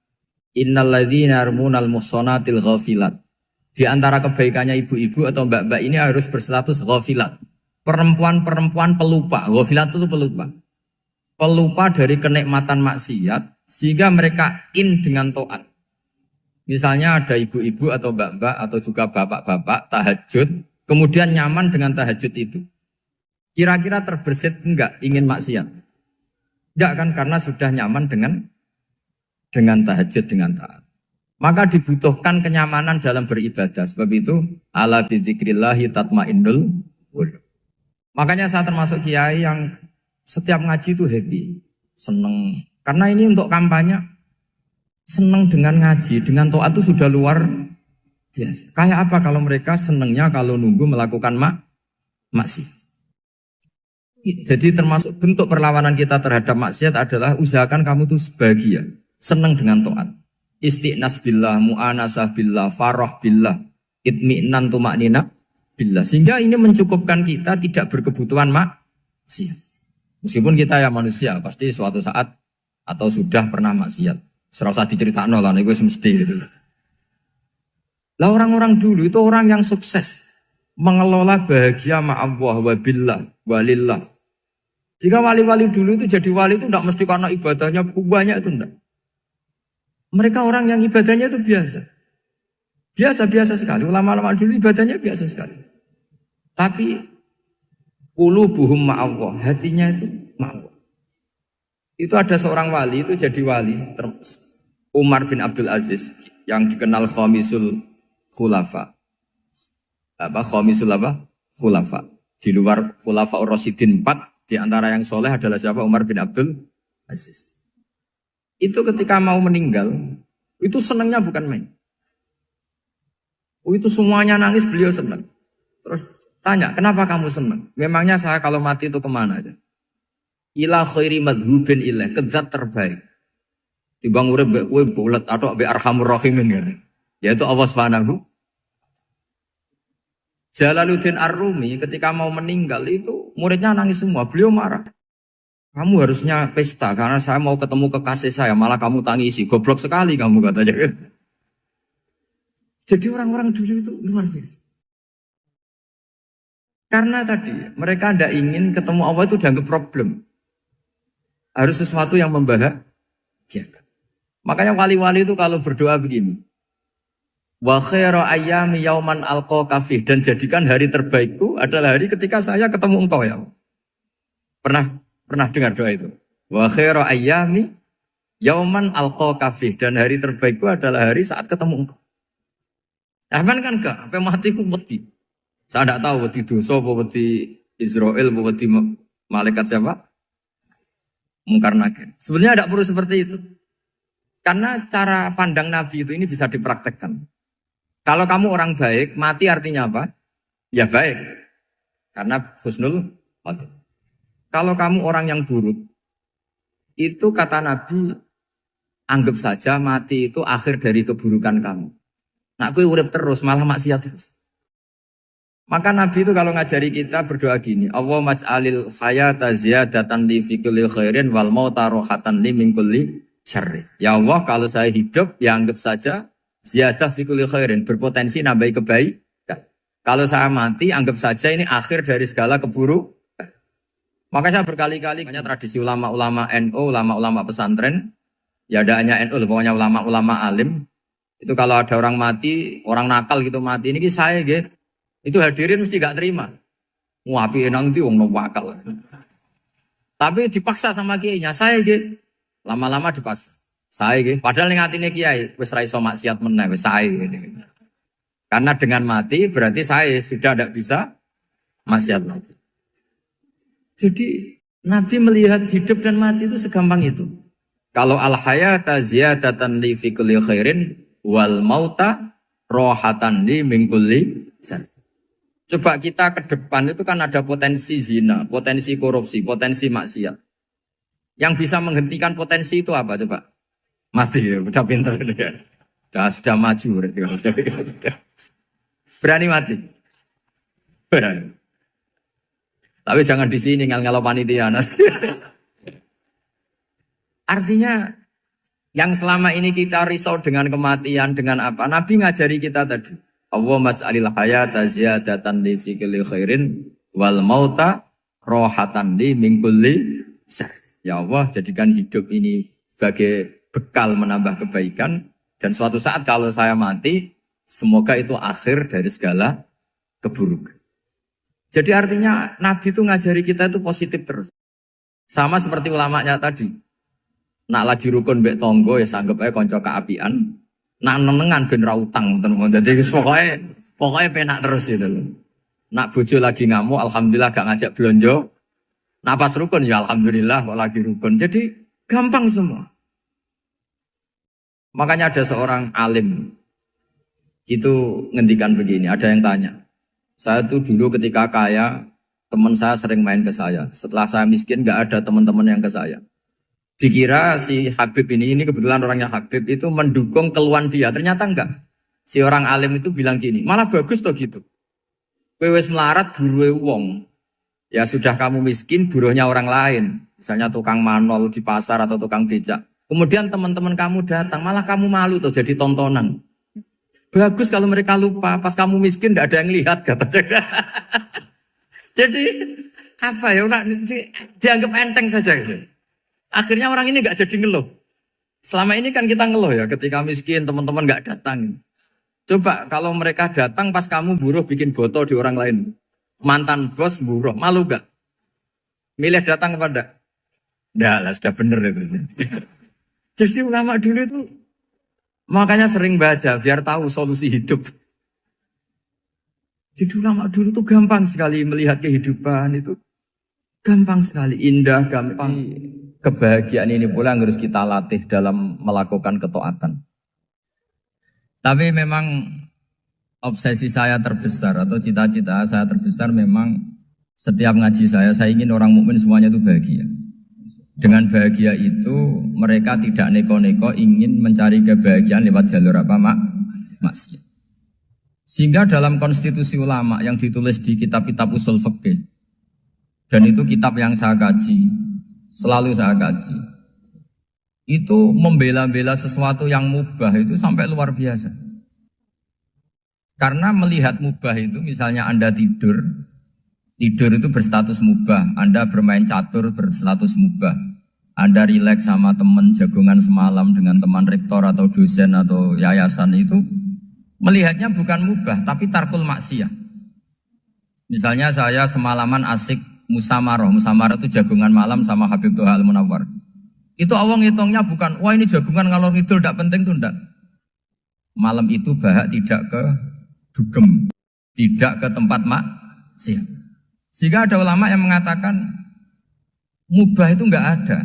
innal ladzina yarmunal muhsanatil ghafilat. Di antara kebaikannya ibu-ibu atau mbak-mbak ini harus berstatus ghafilat. Perempuan-perempuan pelupa. Ghafilat itu pelupa. Pelupa dari kenikmatan maksiat sehingga mereka dengan taat. Misalnya ada ibu-ibu atau mbak-mbak atau juga bapak-bapak tahajud, kemudian nyaman dengan tahajud itu. Kira-kira terbersit enggak ingin maksiat? Enggak kan, karena sudah nyaman dengan tahajud, dengan taat. Maka dibutuhkan kenyamanan dalam beribadah. Sebab itu ala bidzikrillahi tatmainnul qulub. Makanya saya termasuk kiai yang setiap ngaji itu happy, seneng. Karena ini untuk kampanye, seneng dengan ngaji, dengan taat itu sudah luar biasa. Kayak apa kalau mereka senengnya kalau nunggu melakukan maksiat. Jadi termasuk bentuk perlawanan kita terhadap maksiat adalah usahakan kamu tuh bahagia, senang dengan taat. Istiqnas billah, mu'anasah billah, farah billah, itmi'nan tumaknina billah. Sehingga ini mencukupkan kita tidak berkebutuhan maksiat. Meskipun kita ya manusia, pasti suatu saat atau sudah pernah maksiat. Serasa diceritakan lah, itu mesti gitu. Lah orang-orang dulu itu orang yang sukses mengelola bahagia ma'allah wa billah walillah. Jika wali-wali dulu itu jadi wali itu tidak mesti karena ibadahnya banyak, itu enggak. Mereka orang yang ibadahnya itu biasa. Biasa-biasa sekali. Ulama-ulama dulu ibadahnya biasa sekali. Tapi qulubuhum ma'allah, hatinya itu ma'allah. Itu ada seorang wali itu jadi wali, Umar bin Abdul Aziz yang dikenal khamisul khulafa. Khamisul khulafa. Di luar khulafa Rasyidin 4, di antara yang soleh adalah siapa? Umar bin Abdul Aziz. Itu ketika mau meninggal, itu senangnya bukan main. Itu semuanya nangis, beliau senang. Terus tanya, kenapa kamu senang? Memangnya saya kalau mati itu kemana aja? Ila khairi madhubin ilah, ke zat terbaik. Dibang urip mbek kowe bulet atau mbek arhamur rahimin gitu. Yaitu Allah Subhanahu. Jalaluddin Ar-Rumi ketika mau meninggal itu muridnya nangis semua, beliau marah. Kamu harusnya pesta karena saya mau ketemu kekasih saya, malah kamu tangisi, goblok sekali kamu katanya. Jadi orang-orang dulu itu luar biasa. Karena tadi mereka tidak ingin ketemu Allah itu dianggap problem. Harus sesuatu yang membahagiakan. Makanya wali-wali itu kalau berdoa begini. Wa khairu ayyami yauman alqa kafih, dan jadikan hari terbaikku adalah hari ketika saya ketemu engkau ya. Pernah dengar doa itu? Wa khairu ayyami yauman alqa kafih, dan hari terbaikku adalah hari saat ketemu engkau. Aman kan enggak? Sampai matiku wedi. Saya tidak tahu wedi dosa apa wedi Israel apa wedi malaikat siapa? Mungkar Nakir. Sebenarnya tidak perlu seperti itu. Karena cara pandang Nabi itu ini bisa dipraktekkan. Kalau kamu orang baik, mati artinya apa? Ya baik. Karena husnul khotimah. Kalau kamu orang yang buruk, itu kata Nabi, anggap saja mati itu akhir dari keburukan kamu. Nah, aku urip terus, malah maksiat terus. Maka Nabi itu kalau ngajari kita berdoa gini, Allahumma maj'alil hayata ziyadatan li fi kulli khairin wal mauta rohatan li min kulli syarri. Ya Allah, kalau saya hidup, ya anggap saja ziyadah fi kulli khairin, berpotensi nambahi kebaikan. Kalau saya mati, anggap saja ini akhir dari segala keburukan. Maka saya berkali-kali, tradisi ulama-ulama NU, ulama-ulama pesantren, ya ada hanya NU, pokoknya ulama-ulama alim, itu kalau ada orang mati, orang nakal gitu mati, ini saya gitu, itu hadirin mesti gak terima. Wapi enang itu wong wakal. Tapi dipaksa sama kiainya, saya gitu, lama-lama dipaksa. Saya gitu, padahal yang hatinya kiai, wis ra iso maksiat meneh, wis saya gitu. Karena dengan mati berarti saya sudah tidak bisa maksiat lagi. Jadi Nabi melihat hidup dan mati itu segampang itu. Kalau al-hayata ziyadatan li fi kulli khairin wal mauta rohatan li min kulli syarr. Coba kita ke depan itu kan ada potensi zina, potensi korupsi, potensi maksiat. Yang bisa menghentikan potensi itu apa coba? Mati ya, udah pinter ya. Sudah maju berarti. Berani mati. Berani. Tapi jangan di sini ngalau panitia. Artinya yang selama ini kita risau dengan kematian, dengan apa? Nabi ngajari kita tadi. Allahumma maj'alil hayata ziyadatan li fi kulli khairin wal mauta rohatan li min kulli syarr. Ya Allah, jadikan hidup ini sebagai bekal menambah kebaikan, dan suatu saat kalau saya mati, semoga itu akhir dari segala keburukan. Jadi artinya Nabi itu ngajari kita itu positif terus. Sama seperti ulamanya tadi. Nak lagi rukun mbek tonggo ya sanggep ae kanca keapian. Nak nenengan ben ra utang ngoten. Dadi pokoknya penak terus itu. Nak bojo lagi ngamuk alhamdulillah gak ngajak blonjo. Nak pas rukun ya alhamdulillah kok lagi rukun. Jadi gampang semua. Makanya ada seorang alim itu ngendikan begini, ada yang tanya. Saya tuh dulu ketika kaya, teman saya sering main ke saya. Setelah saya miskin gak ada teman-teman yang ke saya. Dikira si Habib ini kebetulan orangnya Habib itu mendukung keluhan dia. Ternyata enggak. Si orang alim itu bilang gini, malah bagus toh gitu. Kowe wis melarat buruhe wong. Ya sudah kamu miskin buruhnya orang lain. Misalnya tukang manol di pasar atau tukang becak. Kemudian teman-teman kamu datang, malah kamu malu tuh jadi tontonan. Bagus kalau mereka lupa, pas kamu miskin tidak ada yang lihat katanya. Jadi apa ya, dianggap enteng saja gitu. Akhirnya orang ini nggak jadi ngeluh. Selama ini kan kita ngeluh ya, ketika miskin teman-teman nggak datang. Coba kalau mereka datang pas kamu buruh bikin botol di orang lain. Mantan bos buruh, malu gak? Milih datang kepada? Nggak lah, sudah bener itu. Jadi ulama dulu itu makanya sering baca biar tahu solusi hidup. Jadi ulama dulu itu gampang sekali melihat kehidupan itu. Gampang sekali, indah, gampang. Kebahagiaan ini pula yang harus kita latih dalam melakukan ketaatan. Tapi memang obsesi saya terbesar atau cita-cita saya terbesar memang setiap ngaji saya ingin orang mukmin semuanya itu bahagia. Dengan bahagia itu mereka tidak neko-neko ingin mencari kebahagiaan lewat jalur apa maksiat. Sehingga dalam konstitusi ulama yang ditulis di kitab-kitab usul fikih, dan itu kitab yang saya kaji, selalu saya kaji, itu membela-bela sesuatu yang mubah itu sampai luar biasa. Karena melihat mubah itu misalnya Anda tidur itu berstatus mubah, Anda bermain catur berstatus mubah, Anda rileks sama teman jagongan semalam dengan teman rektor atau dosen atau yayasan itu melihatnya bukan mubah tapi tarkul maksiyah. Misalnya saya semalaman asik musamarah itu jagongan malam sama Habib Toha Al-Munawwar. Itu awang hitungnya bukan, wah ini jagongan ngalor ngidul tidak penting tuh enggak. Malam itu bahak tidak ke dugem, tidak ke tempat maksiat. Sehingga ada ulama yang mengatakan mubah itu enggak ada.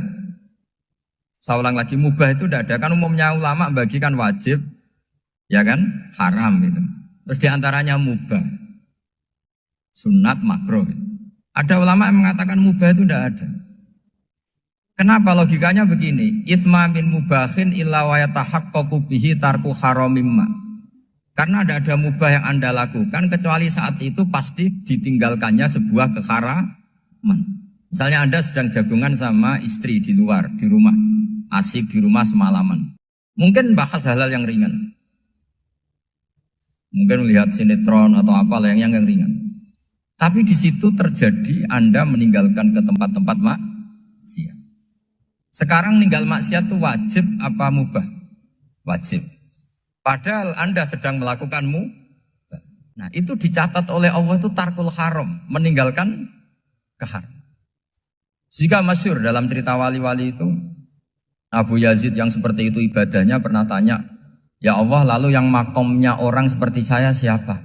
Saya ulang lagi, mubah itu tidak ada. Kan umumnya ulama bagikan wajib, ya kan, haram gitu. Terus diantaranya mubah, sunat, makruh. Ada ulama yang mengatakan mubah itu tidak ada. Kenapa? Logikanya begini, itsma min mubahin illa wa yatahaqqaqu bihi tarku haramimma. Karena tidak ada mubah yang Anda lakukan kecuali saat itu pasti ditinggalkannya sebuah keharaman. Misalnya Anda sedang jagungan sama istri di luar, di rumah, asik di rumah semalaman. Mungkin bahas hal-hal yang ringan. Mungkin melihat sinetron atau apa yang ringan. Tapi di situ terjadi Anda meninggalkan ke tempat-tempat maksiat. Sekarang ninggal maksiat itu wajib apa mubah? Wajib. Padahal Anda sedang melakukan mubah. Nah itu dicatat oleh Allah itu tarkul haram, meninggalkan keharam. Jika masyhur dalam cerita wali-wali itu, Abu Yazid yang seperti itu ibadahnya pernah tanya, ya Allah lalu yang makomnya orang seperti saya siapa?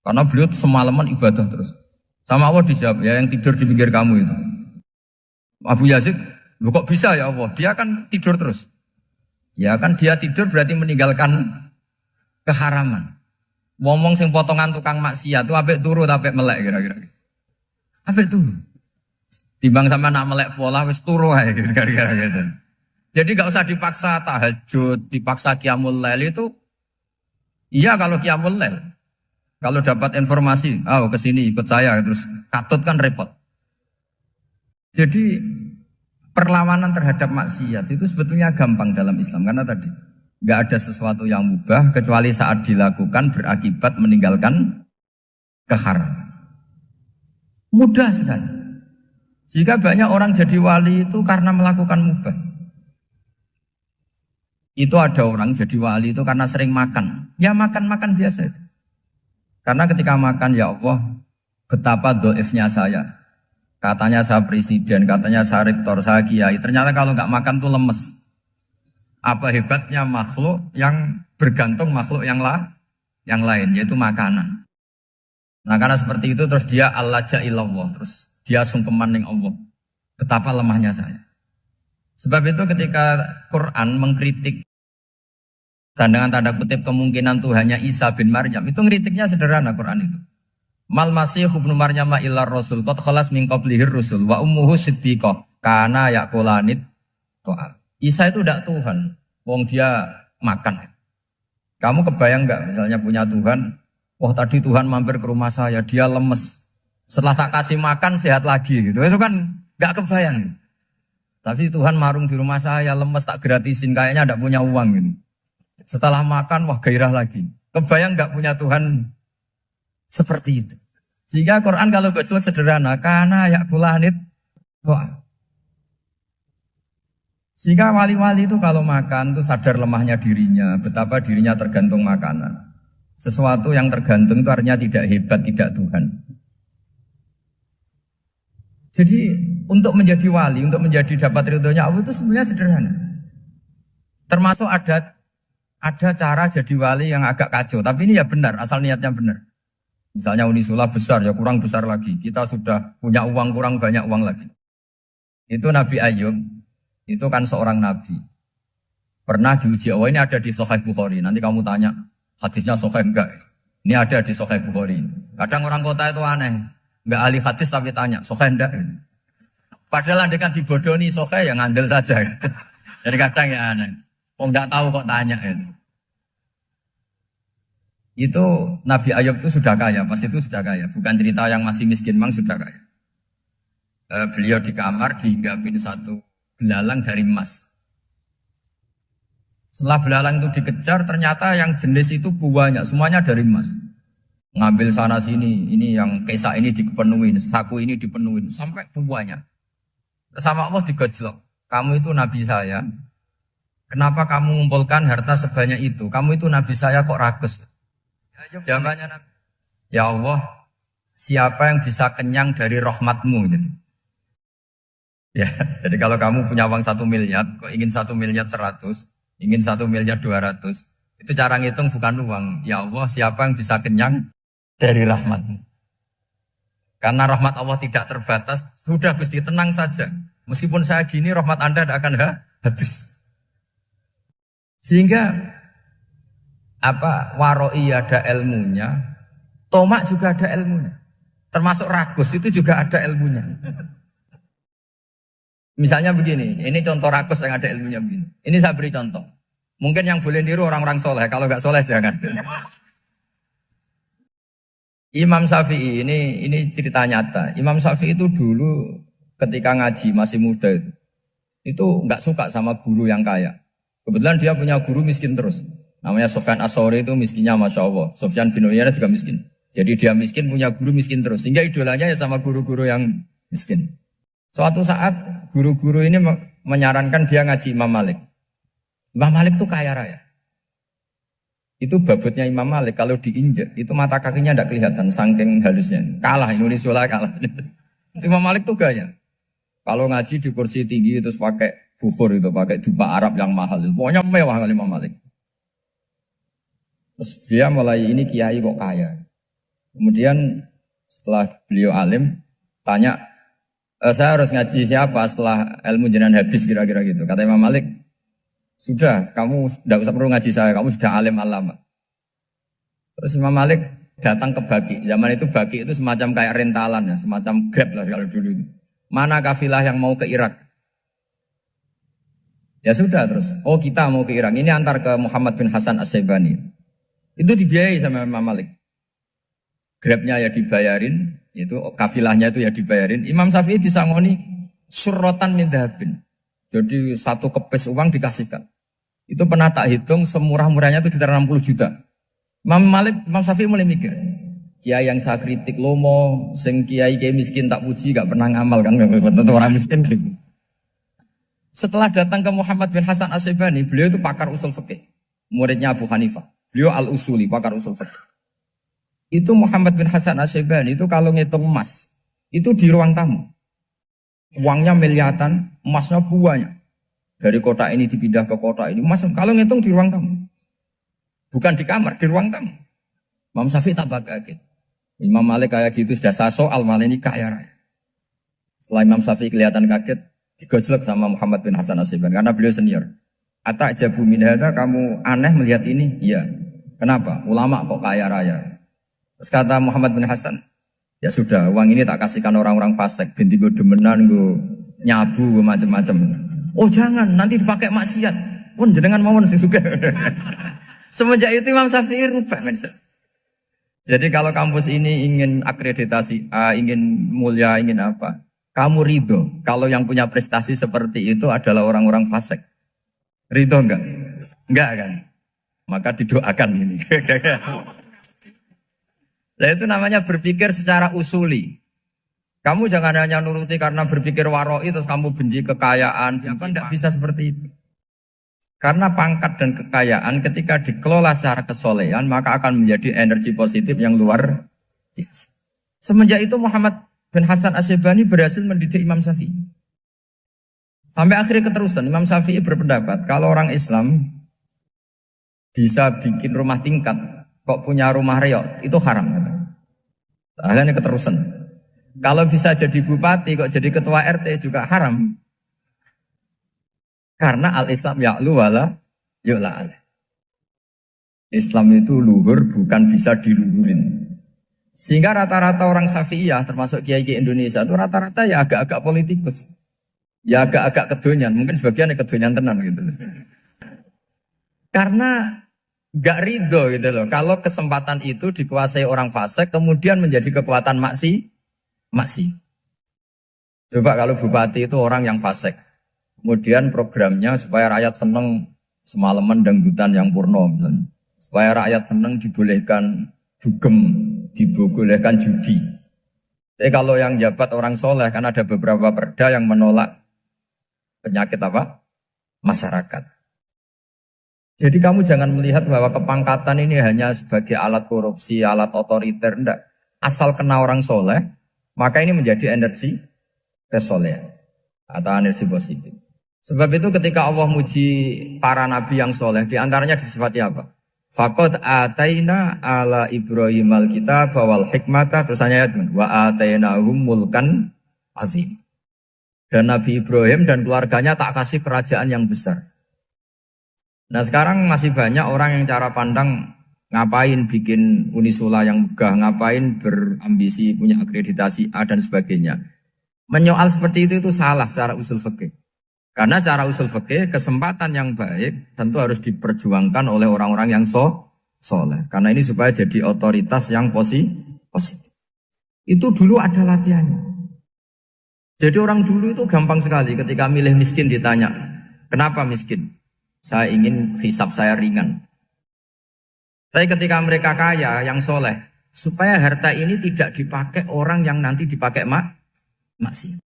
Karena beliau semalaman ibadah terus. Sama Allah dijawab, ya yang tidur di pinggir kamu itu. Abu Yazid, loh kok bisa ya Allah? Dia kan tidur terus. Ya kan dia tidur berarti meninggalkan keharaman. Ngomong sing potongan tukang maksiat itu apik turu apik melek kira-kira. Apik turu. Timbang sama nak melek pola wis turu ae kira-kira gitu. Jadi enggak usah dipaksa tahajud, dipaksa qiyamul lail itu. Iya kalau qiyamul lail. Kalau dapat informasi, kesini ikut saya, terus katut kan repot. Jadi perlawanan terhadap maksiat itu sebetulnya gampang dalam Islam. Karena tadi, nggak ada sesuatu yang mubah kecuali saat dilakukan berakibat meninggalkan keharaman. Mudah sekali. Jika banyak orang jadi wali itu karena melakukan mubah. Itu ada orang jadi wali itu karena sering makan. Ya makan-makan biasa itu. Karena ketika makan, ya Allah, betapa doifnya saya. Katanya saya presiden, katanya saya rektor, saya kiai. Ternyata kalau nggak makan tuh lemes. Apa hebatnya makhluk yang bergantung makhluk yang lain, yaitu makanan. Nah karena seperti itu terus dia al-laja'illallah, terus dia sungkeman ning Allah. Betapa lemahnya saya. Sebab itu ketika Quran mengkritik dan dengan tanda kutip kemungkinan Tuhannya Isa bin Maryam, itu ngeritiknya sederhana Quran itu. Mal masih ibnu Maryam illar rasul qad khalas min qablihir rusul wa ummuhu siddiqah kana yaqulanit ta'am. Isa itu tidak Tuhan, wong dia makan. Kamu kebayang enggak misalnya punya Tuhan, wah tadi Tuhan mampir ke rumah saya, dia lemes. Setelah tak kasih makan sehat lagi gitu. Itu kan enggak kebayang. Tapi Tuhan marung di rumah saya, lemes tak gratisin, kayaknya enggak punya uang gitu. Setelah makan wah gairah lagi. Kebayang enggak punya Tuhan seperti itu. Sehingga Quran kalau gojlok sederhana, karena yakulanit to'a. Sehingga wali-wali itu kalau makan itu sadar lemahnya dirinya, betapa dirinya tergantung makanan. Sesuatu yang tergantung itu artinya tidak hebat, tidak Tuhan. Jadi untuk menjadi wali, untuk menjadi dapat ridhonya Allah itu sebenarnya sederhana. Termasuk ada cara jadi wali yang agak kacau, tapi ini ya benar, asal niatnya benar. Misalnya Unisula besar, ya kurang besar lagi. Kita sudah punya uang, kurang banyak uang lagi. Itu Nabi Ayub, itu kan seorang nabi. Pernah diuji, oh ini ada di Sahih Bukhari. Nanti kamu tanya, hadisnya Sahih enggak? Ini ada di Sahih Bukhari. Kadang orang kota itu aneh. Enggak ahli hadis tapi tanya, Sahih enggak? Padahal andai kan dibodohi Sahih, ya ngandel saja. Jadi kadang ya aneh. Oh enggak tahu kok tanya. Itu Nabi Ayub itu sudah kaya, pas itu sudah kaya. Bukan cerita yang masih miskin, memang sudah kaya. Beliau di kamar dihinggapin satu belalang dari emas. Setelah belalang itu dikejar, ternyata yang jenis itu banyak, semuanya dari emas. Ngambil sana sini, ini yang kesak ini dipenuhin, saku ini dipenuhin, sampai banyak. Sama Allah digojlok. Kamu itu Nabi saya. Kenapa kamu mengumpulkan harta sebanyak itu? Kamu itu Nabi saya kok rakus? Jawabannya, ya Allah, siapa yang bisa kenyang dari rahmatmu? Gitu. Ya, jadi kalau kamu punya uang 1 miliar, kok ingin 1 miliar 100, ingin 1 miliar 200, itu cara ngitung bukan uang. Ya Allah, siapa yang bisa kenyang dari rahmatmu? Karena rahmat Allah tidak terbatas, sudah Gusti tenang saja. Meskipun saya gini, rahmat Anda tidak akan habis. Sehingga waroi ada ilmunya, tomak juga ada ilmunya. Termasuk ragus itu juga ada ilmunya. Misalnya begini, ini contoh ragus yang ada ilmunya begini. Ini saya beri contoh. Mungkin yang boleh niru orang-orang soleh, kalau nggak soleh jangan. Imam Syafi'i ini cerita nyata. Imam Syafi'i itu dulu ketika ngaji masih muda itu nggak suka sama guru yang kaya. Kebetulan dia punya guru miskin terus. Namanya Sufyan As-Tsauri itu miskinnya Masya Allah. Sufyan bin Uyainah juga miskin. Jadi dia miskin punya guru miskin terus. Sehingga idolanya ya sama guru-guru yang miskin. Suatu saat guru-guru ini menyarankan dia ngaji Imam Malik. Imam Malik itu kaya raya. Itu babutnya Imam Malik kalau diinjek itu mata kakinya tidak kelihatan saking halusnya. Kalah Indonesia kalah. Imam Malik tuh gaya. Kalau ngaji di kursi tinggi terus pakai bukhur itu, pakai jubah Arab yang mahal. Pokoknya mewah kali Imam Malik. Terus dia mulai ini kiai kok kaya. Kemudian setelah beliau alim tanya, saya harus ngaji siapa setelah ilmu jenengan habis kira-kira gitu. Kata Imam Malik, sudah kamu tidak usah perlu ngaji saya, kamu sudah alim alama. Terus Imam Malik datang ke Baki. Zaman itu Baki itu semacam kayak rentalan ya, semacam Grab lah kalau dulu itu. Mana kafilah yang mau ke Irak? Ya sudah terus. Oh kita mau ke Irak. Ini antar ke Muhammad bin Hasan As-Syaibani. Itu dibiayai sama Imam Malik. Grabnya ya dibayarin, itu kafilahnya itu ya dibayarin. Imam Syafi'i disangoni surrotan min dhahabin. Jadi satu kepes uang dikasihkan. Itu pernah tak hitung semurah-murahnya itu sekitar 60 juta. Imam Syafi'i mulai mikir, kiai yang saya kritik lomo, sing kiai miskin tak puji, gak pernah ngamal kan, tentu orang miskin. Setelah datang ke Muhammad bin Hasan As-Syaibani, beliau itu pakar usul fikih, muridnya Abu Hanifah. Beliau al-usuli, pakar usul fikih. Itu Muhammad bin Hasan As-Syaibani itu kalau ngitung emas, itu di ruang tamu. Uangnya miliaran, emasnya banyak. Dari kota ini dipindah ke kota ini. Emas kalau ngitung di ruang tamu. Bukan di kamar, di ruang tamu. Imam Syafi'i tambah kaget. Imam Malik kayak gitu sudah soal malah ini kaya raya. Setelah Imam Syafi'i kelihatan kaget, digojlok sama Muhammad bin Hasan Asy'ibani karena beliau senior. Ata'jabu min hadza, kamu aneh melihat ini? Iya. Kenapa? Ulama kok kaya raya. Terus kata Muhammad bin Hasan, ya sudah, uang ini tak kasihkan orang-orang fasik, binti gue demenan, gue nyabu, macam-macam. Oh jangan, nanti dipakai maksiat. Pun jenengan mawon sing suka. Semenjak itu Imam Syafi'i rubah mindset. Jadi kalau kampus ini ingin akreditasi A, ingin mulia, ingin apa, kamu ridho. Kalau yang punya prestasi seperti itu adalah orang-orang fasik. Ridho enggak? Enggak kan? Maka didoakan ini. Nah itu namanya berpikir secara usuli. Kamu jangan hanya nuruti karena berpikir waroi terus kamu benci kekayaan. Kan tidak bisa seperti itu. Karena pangkat dan kekayaan ketika dikelola secara kesolehan maka akan menjadi energi positif yang luar biasa. Semenjak itu Muhammad bin Hasan Asy'ibani berhasil mendidik Imam Syafi'i. Sampai akhirnya keterusan Imam Syafi'i berpendapat kalau orang Islam bisa bikin rumah tingkat kok punya rumah reok itu haram. Akhirnya keterusan. Kalau bisa jadi bupati kok jadi ketua RT juga haram. Karena al-Islam ya'lu wala yu'la alaih. Islam itu luhur bukan bisa diluhurin. Sehingga rata-rata orang Syafi'iyah termasuk kiai-kiai Indonesia itu rata-rata ya agak-agak politikus. Ya agak-agak kedonyan, mungkin sebagian kedonyan tenan gitu. Karena gak ridho gitu loh. Kalau kesempatan itu dikuasai orang fasik kemudian menjadi kekuatan maksi. Coba kalau bupati itu orang yang fasik. Kemudian programnya supaya rakyat seneng semalaman dangdutan yang purno misalnya. Supaya rakyat seneng dibolehkan dugem, dibolehkan judi. Tapi kalau yang jabat orang soleh kan ada beberapa perda yang menolak penyakit apa? Masyarakat. Jadi kamu jangan melihat bahwa kepangkatan ini hanya sebagai alat korupsi, alat otoriter, enggak. Asal kena orang soleh, maka ini menjadi energi kesolehan atau energi positif. Sebab itu ketika Allah muji para nabi yang soleh, diantaranya disifati apa? Faqad ataina ala Ibrahim al-kitab wal hikmata, terusannya wa atainahum mulkan azim. Dan Nabi Ibrahim dan keluarganya tak kasih kerajaan yang besar. Nah sekarang masih banyak orang yang cara pandang ngapain bikin unisula yang megah, ngapain berambisi punya akreditasi A dan sebagainya. Menyoal seperti itu salah secara usul fikih. Karena secara usul fikih kesempatan yang baik tentu harus diperjuangkan oleh orang-orang yang soleh. Karena ini supaya jadi otoritas yang positif. Itu dulu ada latihannya. Jadi orang dulu itu gampang sekali ketika milih miskin ditanya, kenapa miskin? Saya ingin hisab saya ringan. Tapi ketika mereka kaya, yang soleh, supaya harta ini tidak dipakai orang yang nanti dipakai maksiat.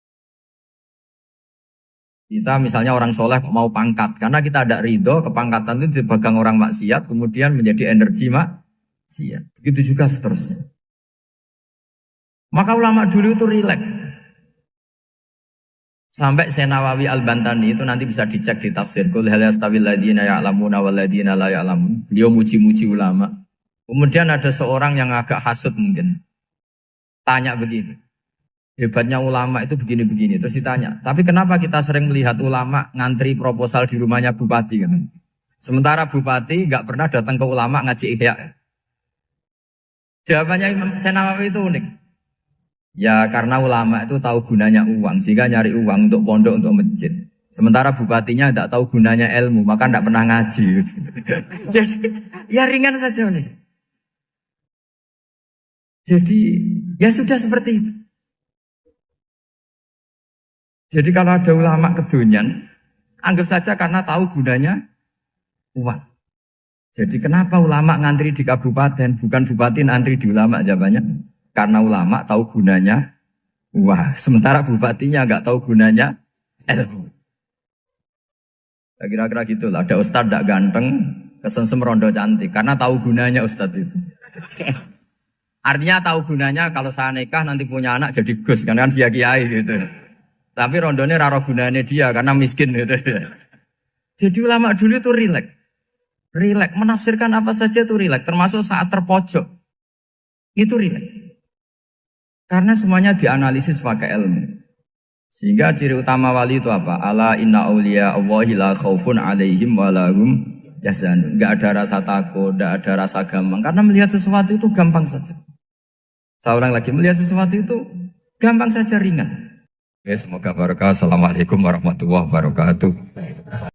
Kita misalnya orang soleh mau pangkat, karena kita ada ridho, kepangkatan itu dipegang orang maksiat, kemudian menjadi energi maksiat. Begitu juga seterusnya. Maka ulama dulu itu rileks. Sampai Senawawi Al-Bantani itu nanti bisa dicek di tafsir. Qul hal yastawil ladzina ya'lamuna wal ladzina la ya'lamun. Beliau muji-muji ulama. Kemudian ada seorang yang agak hasut mungkin. Tanya begini. Hebatnya ulama itu begini-begini. Terus ditanya, tapi kenapa kita sering melihat ulama ngantri proposal di rumahnya bupati kan? Sementara bupati enggak pernah datang ke ulama ngaji ihya. Jawabannya Imam Senawawi itu unik. Ya karena ulama itu tahu gunanya uang, sehingga nyari uang untuk pondok, untuk masjid. Sementara bupatinya tidak tahu gunanya ilmu, maka tidak pernah ngaji. Jadi ya ringan saja. Jadi ya sudah seperti itu. Jadi kalau ada ulama kedonyan, anggap saja karena tahu gunanya uang. Jadi kenapa ulama ngantri di kabupaten, bukan bupati ngantri di ulama? Jawabannya karena ulama tahu gunanya uang, sementara bupatinya nggak tahu gunanya ilmu. Kira-kira gitulah. Ada ustadz tidak ganteng, kesensem rondo cantik, karena tahu gunanya ustadz itu. Artinya tahu gunanya kalau saya nikah nanti punya anak jadi gus, karena kan dia kiai gitu. Tapi rondone raro gunanya dia karena miskin gitu. Jadi ulama dulu itu rileks. Rileks menafsirkan apa saja itu rileks, termasuk saat terpojok. Itu rileks. Karena semuanya dianalisis pakai ilmu. Sehingga ciri utama wali itu apa? Ala inna awliya Allahi la khaufun alaihim walahum yahzanun. Enggak ada rasa takut, enggak ada rasa gampang. Karena melihat sesuatu itu gampang saja. Saya ulang lagi, melihat sesuatu itu gampang saja, ringan. Oke, semoga barokah. Assalamualaikum warahmatullahi wabarakatuh.